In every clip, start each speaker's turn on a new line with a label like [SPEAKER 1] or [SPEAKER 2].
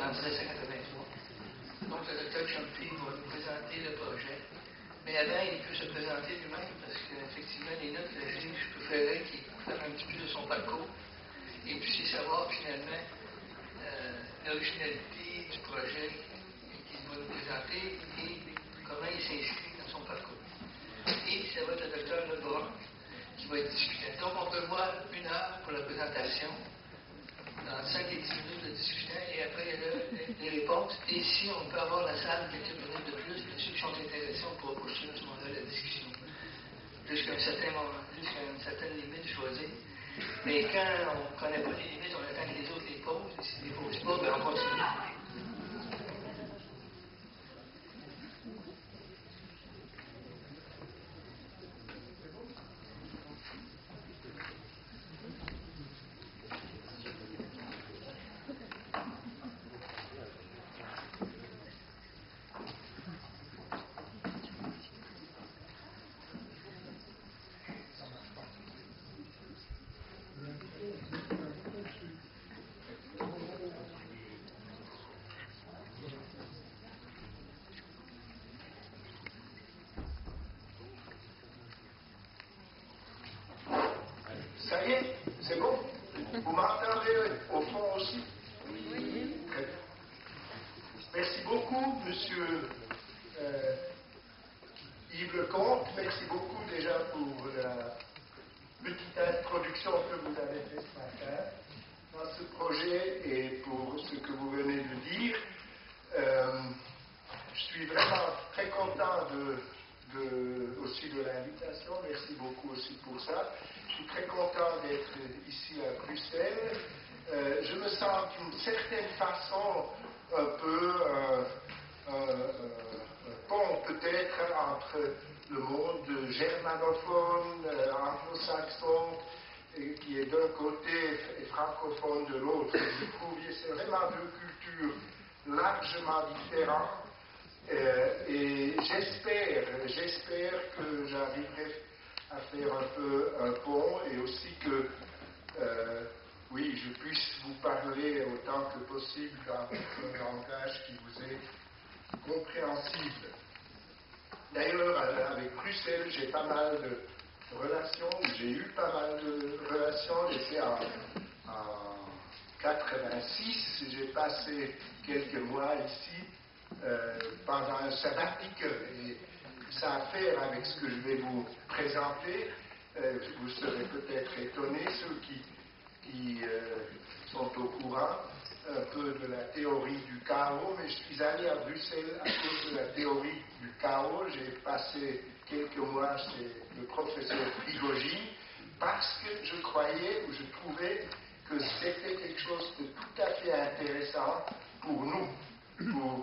[SPEAKER 1] en 1983. Donc, le docteur Chumpy va nous présenter le projet. Mais avant, il peut se présenter lui-même parce qu'effectivement, les notes que je préférais qu'il fasse un petit peu de son parcours et puis savoir finalement l'originalité du projet qu'il va nous présenter et comment il s'inscrit dans son parcours. Et ça va être le docteur Lebrun qui va être discuté. Donc, on peut voir 1 heure pour la présentation, dans 5 et 10 minutes de discussion, et après, il y a les réponses. Et si on peut avoir la salle quelques minutes de plus, ceux qui sont intéressés, on pourra poursuivre à ce moment-là la discussion. Jusqu'à un certain moment, jusqu'à une certaine limite choisie. Mais quand on ne connaît pas les limites, on attend que les autres les posent. Et s'ils ne les posent pas, ben on continue.
[SPEAKER 2] Ça y est, c'est bon? Vous m'entendez au fond aussi? Oui. Très bien. Merci beaucoup, monsieur Yves Lecomte. Merci beaucoup déjà pour la petite introduction que vous avez faite ce matin dans ce projet et pour ce que vous venez de dire. Je suis vraiment très content aussi de l'invitation. Merci beaucoup aussi pour ça. Je suis très content d'être ici à Bruxelles. Je me sens d'une certaine façon un peu pont peut-être entre le monde germanophone, anglo-saxon, qui est d'un côté et francophone de l'autre. Je trouve que c'est vraiment deux cultures largement différentes. Et j'espère que j'arriverai à faire un peu un pont et aussi que oui, je puisse vous parler autant que possible dans un langage qui vous est compréhensible. D'ailleurs, avec Bruxelles, j'ai pas mal de relations, j'ai eu pas mal de relations. J'étais en 86, j'ai passé quelques mois ici pendant un sabbatique, et ça a à faire avec ce que je vais vous présenter. Vous serez peut-être étonnés, ceux qui sont au courant un peu de la théorie du chaos, mais je suis allé à Bruxelles à cause de la théorie du chaos. J'ai passé quelques mois chez le professeur Prigogine parce que je croyais ou je trouvais que c'était quelque chose de tout à fait intéressant pour nous,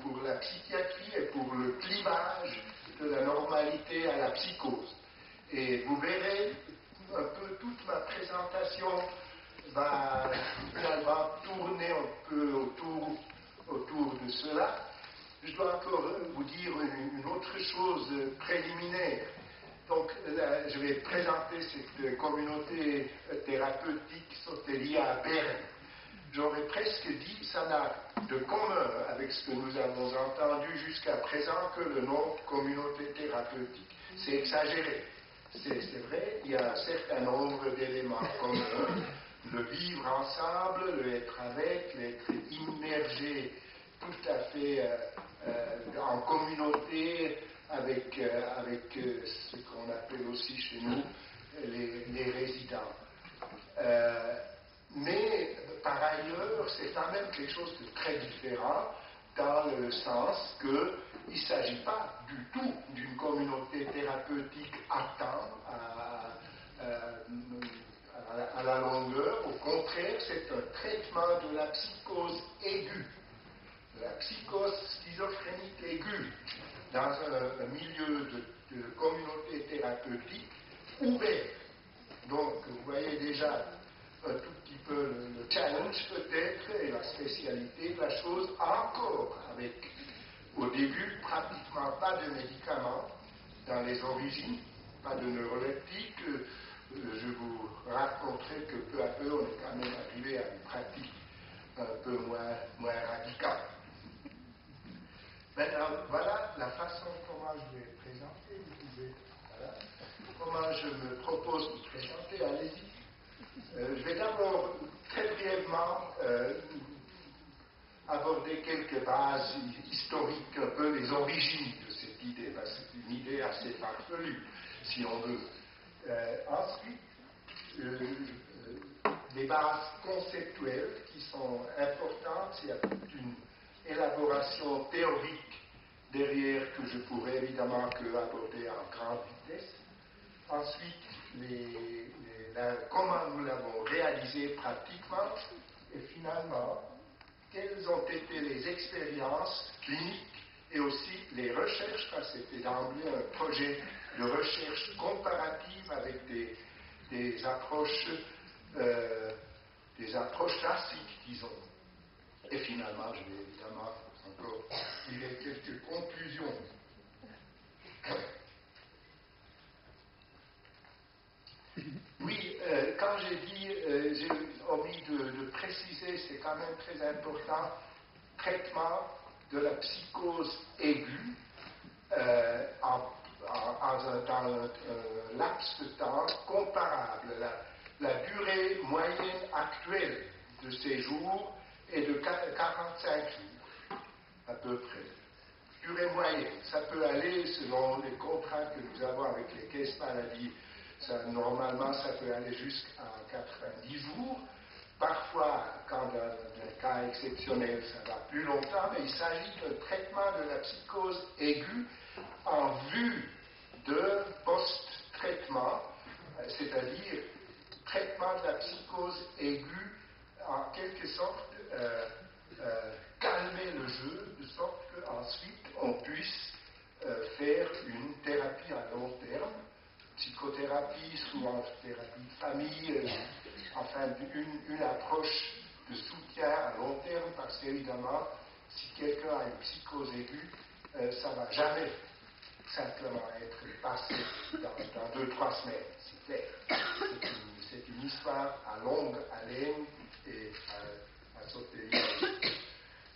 [SPEAKER 2] pour la psychiatrie et pour le clivage de la normalité à la psychose. Et vous verrez un peu toute ma présentation va finalement tourner un peu autour de cela. Je dois encore vous dire une autre chose préliminaire. Donc, là, je vais présenter cette communauté thérapeutique Soteria à Berne. J'aurais presque dit, ça n'a de commun avec ce que nous avons entendu jusqu'à présent que le nom communauté thérapeutique. C'est exagéré. C'est vrai, il y a un certain nombre d'éléments communs. Le vivre ensemble, le être avec, l'être immergé tout à fait en communauté avec ce qu'on appelle aussi chez nous les résidents. Mais par ailleurs, c'est quand même quelque chose de très différent dans le sens qu'il ne s'agit pas du tout d'une communauté thérapeutique à temps, à la longueur. Au contraire, c'est un traitement de la psychose aiguë, de la psychose schizophrénique aiguë, dans un milieu de communauté thérapeutique ouvert. Donc, vous voyez déjà un tout petit peu le challenge peut-être et la spécialité de la chose, encore avec, au début, pratiquement pas de médicaments dans les origines, pas de neuroleptiques. Je vous raconterai que peu à peu, on est quand même arrivé à une pratique un peu moins radicale. Maintenant, voilà la façon comment je vais présenter. Vous pouvez, voilà, comment je me propose de présenter. Allez-y. Je vais d'abord, très brièvement, aborder quelques bases historiques, un peu les origines de cette idée, parce que c'est une idée assez farfelue, si on veut. Ensuite, des bases conceptuelles qui sont importantes. Il y a toute une élaboration théorique derrière que je pourrais évidemment que aborder en grande vitesse. Ensuite, comment nous l'avons réalisé pratiquement, et finalement, quelles ont été les expériences cliniques et aussi les recherches, parce que c'était d'emblée un projet de recherche comparative avec des approches classiques, disons. Et finalement, je vais évidemment encore tirer quelques conclusions. Oui, quand j'ai dit, j'ai omis de préciser, c'est quand même très important, traitement de la psychose aiguë dans un laps de temps comparable. La durée moyenne actuelle de ces jours est de 45 jours, à peu près. Durée moyenne, ça peut aller selon les contrats que nous avons avec les caisses maladies. Normalement, ça peut aller jusqu'à 90 jours. Parfois, quand dans un cas exceptionnel, ça va plus longtemps, mais il s'agit d'un traitement de la psychose aiguë en vue de post-traitement, c'est-à-dire traitement de la psychose aiguë, en quelque sorte calmer le jeu, de sorte qu'ensuite on puisse faire une thérapie à long terme, psychothérapie, souvent thérapie de famille, enfin une approche de soutien à long terme, parce qu'évidemment, si quelqu'un a une psychose aiguë, ça ne va jamais simplement être passé dans 2-3 semaines, c'est clair. C'est une histoire à longue haleine et à sauter.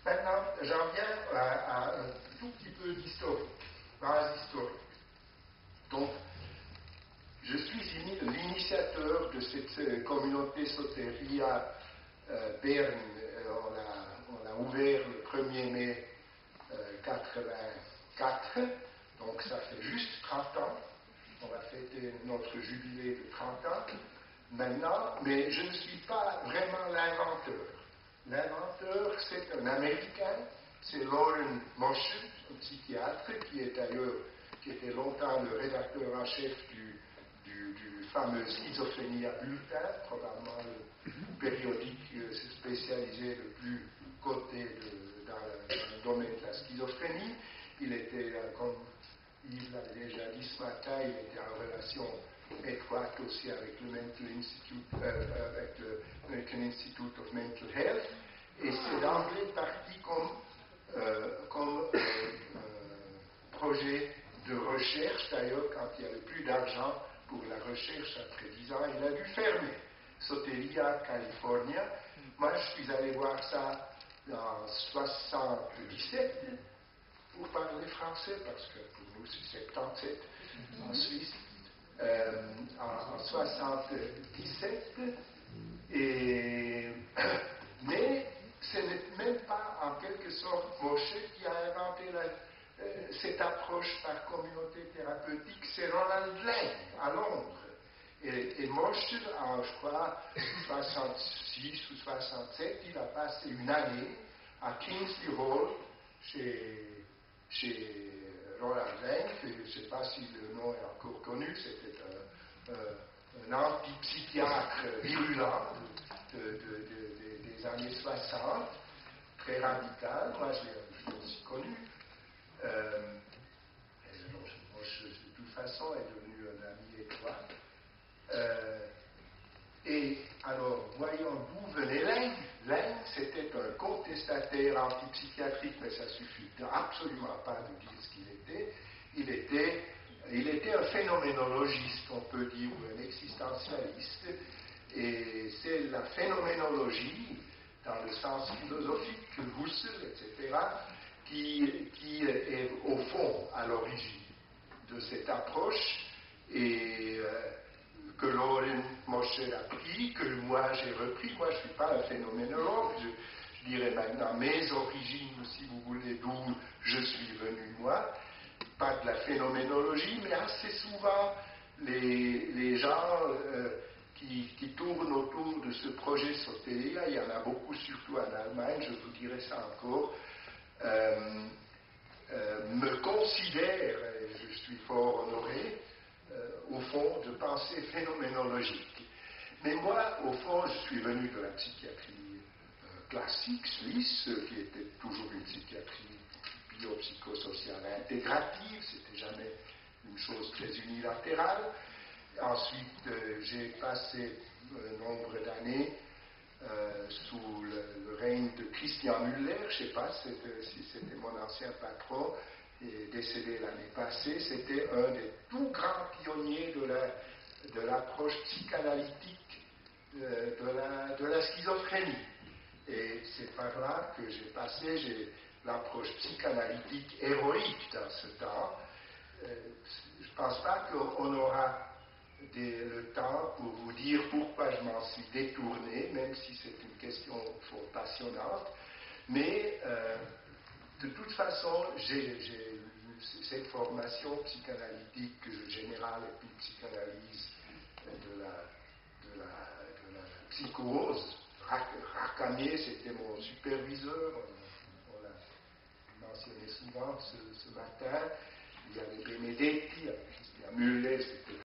[SPEAKER 2] Maintenant, j'en viens à un tout petit peu d'historique, base historique. Donc, je suis l'initiateur de cette communauté Soteria Berne. On l'a ouvert le 1er mai 1984, donc ça fait juste 30 ans. On va fêter notre jubilé de 30 ans maintenant, mais je ne suis pas vraiment l'inventeur. L'inventeur, c'est un Américain, c'est Loren Moshe, un psychiatre qui était longtemps le rédacteur en chef du fameux Schizophrénie à bulletin, probablement le périodique spécialisé le plus coté dans le domaine de la schizophrénie. Il était, comme Yves l'avait déjà dit ce matin, il était en relation étroite aussi avec le American Institute of Mental Health, et c'est d'emblée parti comme projet de recherche. D'ailleurs, quand il n'y avait plus d'argent pour la recherche après 10 ans, il a dû fermer. Soteria, California. Moi, je suis allé voir ça en 77, pour parler français, parce que pour nous, c'est 77 en Suisse. En 77, mais ce n'est même pas en quelque sorte Moshe qui a inventé cette approche par communauté thérapeutique, c'est Ronald Lang à Londres. Et Moshe, en je crois 66 ou 67, il a passé une année à Kingsley Hall chez Ronald Lang, je ne sais pas si le nom est encore connu, c'était un antipsychiatre virulent des années 60, très radical. Moi, je l'ai aussi connu. Moshe, de toute façon, est devenu un ami étroit. Et alors, voyons d'où venait Lang. Lang, c'était un contestataire antipsychiatrique, mais ça suffit absolument pas de dire ce qu'il était. Il était un phénoménologiste, on peut dire, ou un existentialiste. Et c'est la phénoménologie, dans le sens philosophique, que Husserl, etc., qui est au fond à l'origine de cette approche et que Loren Moshe a pris, que moi j'ai repris. Moi je ne suis pas un phénoménologue, je dirais maintenant mes origines, si vous voulez, d'où je suis venu moi. Pas de la phénoménologie, mais assez souvent les gens qui tournent autour de ce projet Soteria, il y en a beaucoup, surtout en Allemagne, je vous dirai ça encore, me considèrent, et je suis fort honoré, au fond, de pensée phénoménologique. Mais moi, au fond, je suis venu de la psychiatrie classique suisse, qui était toujours une psychiatrie biopsychosociale intégrative, c'était jamais une chose très unilatérale. Ensuite, j'ai passé un nombre d'années sous le règne de Christian Müller, je ne sais pas si c'était mon ancien patron, décédé l'année passée. C'était un des tout grands pionniers de l'approche psychanalytique de la schizophrénie. Et c'est par là que j'ai passé l'approche psychanalytique héroïque dans ce temps. Je ne pense pas qu'on aura le temps pour vous dire pourquoi je m'en suis détourné, même si c'est une question fort passionnante. Mais de toute façon, j'ai cette formation psychanalytique générale et puis psychanalyse de la psychose. Racamier, c'était mon superviseur, on l'a mentionné souvent ce matin. Il y avait Benedetti, avec Christian Müller, c'était